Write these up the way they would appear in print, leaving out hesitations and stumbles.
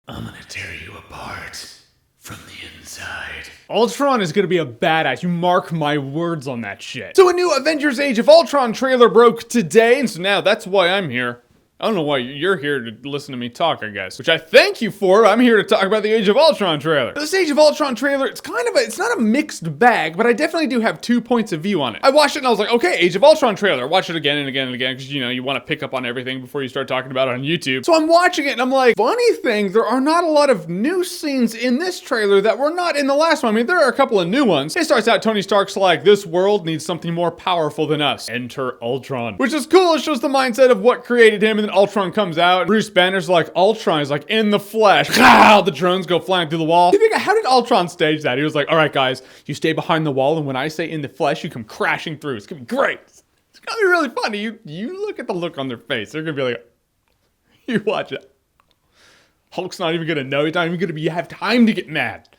I'm gonna tear you apart from the inside. Ultron is gonna be a badass. You mark my words on that shit. So a new Avengers Age of Ultron trailer broke today, and so now that's why I'm here. I don't know why you're here to listen to me talk, I guess. Which I thank you for. I'm here to talk about the Age of Ultron trailer. This Age of Ultron trailer, it's not a mixed bag, but I definitely do have 2 points of view on it. I watched it and I was like, okay, Age of Ultron trailer. Watch it again and again and again, because you want to pick up on everything before you start talking about it on YouTube. So I'm watching it and I'm like, funny thing, there are not a lot of new scenes in this trailer that were not in the last one. I mean, there are a couple of new ones. It starts out, Tony Stark's like, this world needs something more powerful than us. Enter Ultron. Which is cool, it shows the mindset of what created him, and then Ultron comes out. Bruce Banner's like, Ultron is like in the flesh. The drones go flying through the wall. How did Ultron stage that? He was like, all right, guys, you stay behind the wall, and when I say in the flesh, you come crashing through. It's gonna be great. It's gonna be really funny. You look at the look on their face. They're gonna be like, you watch it. Hulk's not even gonna know. He's not even gonna have time to get mad.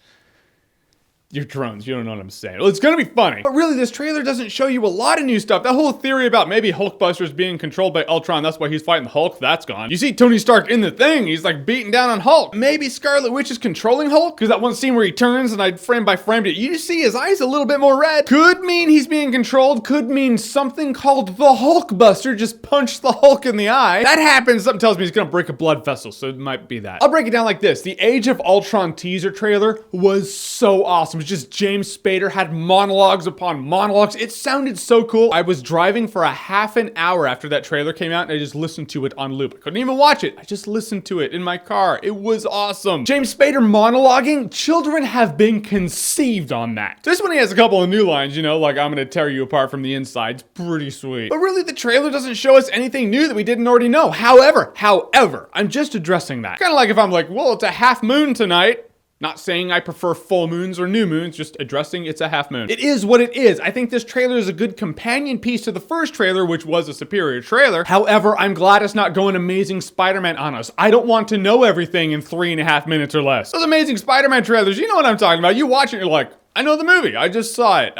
You're drones, you don't know what I'm saying. Well, it's gonna be funny. But really, this trailer doesn't show you a lot of new stuff. That whole theory about maybe Hulkbuster's being controlled by Ultron, that's why he's fighting the Hulk, that's gone. You see Tony Stark in the thing, he's like beating down on Hulk. Maybe Scarlet Witch is controlling Hulk? Because that one scene where he turns and I frame by framed it, you see his eyes a little bit more red. Could mean he's being controlled, could mean something called the Hulkbuster just punched the Hulk in the eye. That happens, something tells me he's gonna break a blood vessel, so it might be that. I'll break it down like this. The Age of Ultron teaser trailer was so awesome. It was just James Spader had monologues upon monologues. It sounded so cool. I was driving for a half an hour after that trailer came out and I just listened to it on loop. I couldn't even watch it. I just listened to it in my car. It was awesome. James Spader monologuing. Children have been conceived on that. This one he has a couple of new lines, like I'm gonna tear you apart from the inside. It's pretty sweet. But really the trailer doesn't show us anything new that we didn't already know. However, I'm just addressing that. Kind of like if I'm like, well, it's a half moon tonight. Not saying I prefer full moons or new moons, just addressing it's a half moon. It is what it is. I think this trailer is a good companion piece to the first trailer, which was a superior trailer. However, I'm glad it's not going Amazing Spider-Man on us. I don't want to know everything in 3.5 minutes or less. Those Amazing Spider-Man trailers, you know what I'm talking about. You watch it, you're like, I know the movie. I just saw it.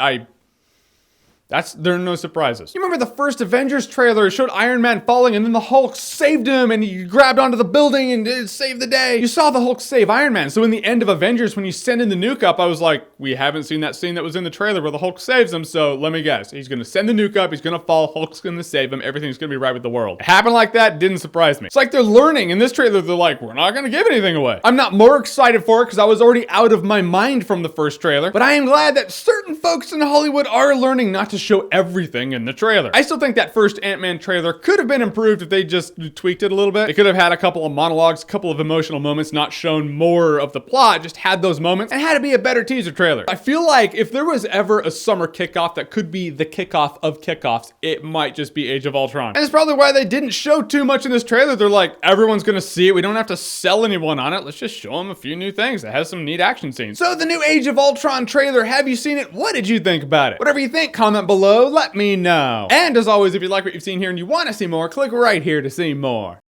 There are no surprises. You remember the first Avengers trailer? It showed Iron Man falling and then the Hulk saved him and he grabbed onto the building and it saved the day. You saw the Hulk save Iron Man. So in the end of Avengers, when you send in the nuke up, I was like, we haven't seen that scene that was in the trailer where the Hulk saves him. So let me guess. He's gonna send the nuke up, he's gonna fall, Hulk's gonna save him, everything's gonna be right with the world. It happened like that, didn't surprise me. It's like they're learning. In this trailer, they're like, we're not gonna give anything away. I'm not more excited for it because I was already out of my mind from the first trailer, but I am glad that certain folks in Hollywood are learning not to show everything in the trailer. I still think that first Ant-Man trailer could have been improved if they just tweaked it a little bit. They could have had a couple of monologues, a couple of emotional moments, not shown more of the plot, just had those moments, and had to be a better teaser trailer. I feel like if there was ever a summer kickoff that could be the kickoff of kickoffs, it might just be Age of Ultron. And it's probably why they didn't show too much in this trailer. They're like, everyone's gonna see it. We don't have to sell anyone on it. Let's just show them a few new things that has some neat action scenes. So the new Age of Ultron trailer, have you seen it? What did you think about it? Whatever you think, comment below, let me know. And as always, if you like what you've seen here and you want to see more, click right here to see more.